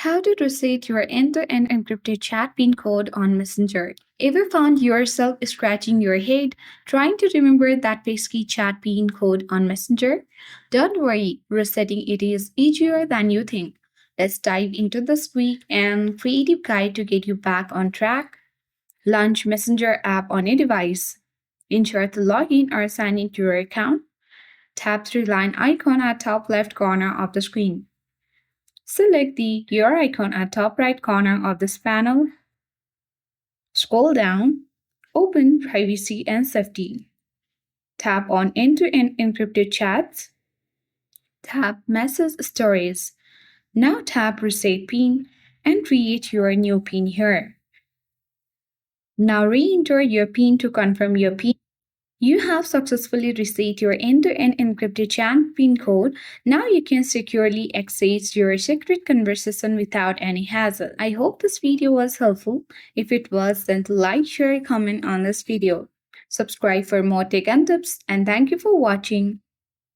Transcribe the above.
How to reset your end-to-end encrypted chat PIN code on Messenger. Ever found yourself scratching your head trying to remember that pesky chat PIN code on Messenger? Don't worry, resetting it is easier than you think. Let's dive into this quick and creative guide to get you back on track. Launch Messenger app on a device. Ensure to log in or sign into your account. Tap three-line icon at top left corner of the screen. Select the Your icon at top right corner of this panel. Scroll down, open Privacy and Safety. Tap on End-to-End Encrypted Chats. Tap Message Stories. Now tap Reset PIN and create your new PIN here. Now re-enter your PIN to confirm your PIN. You have successfully reset your end-to-end encrypted chat PIN code. Now you can securely access your secret conversation without any hassle. I hope this video was helpful. If it was, then like, share, comment on this video. Subscribe for more tech and tips, and thank you for watching.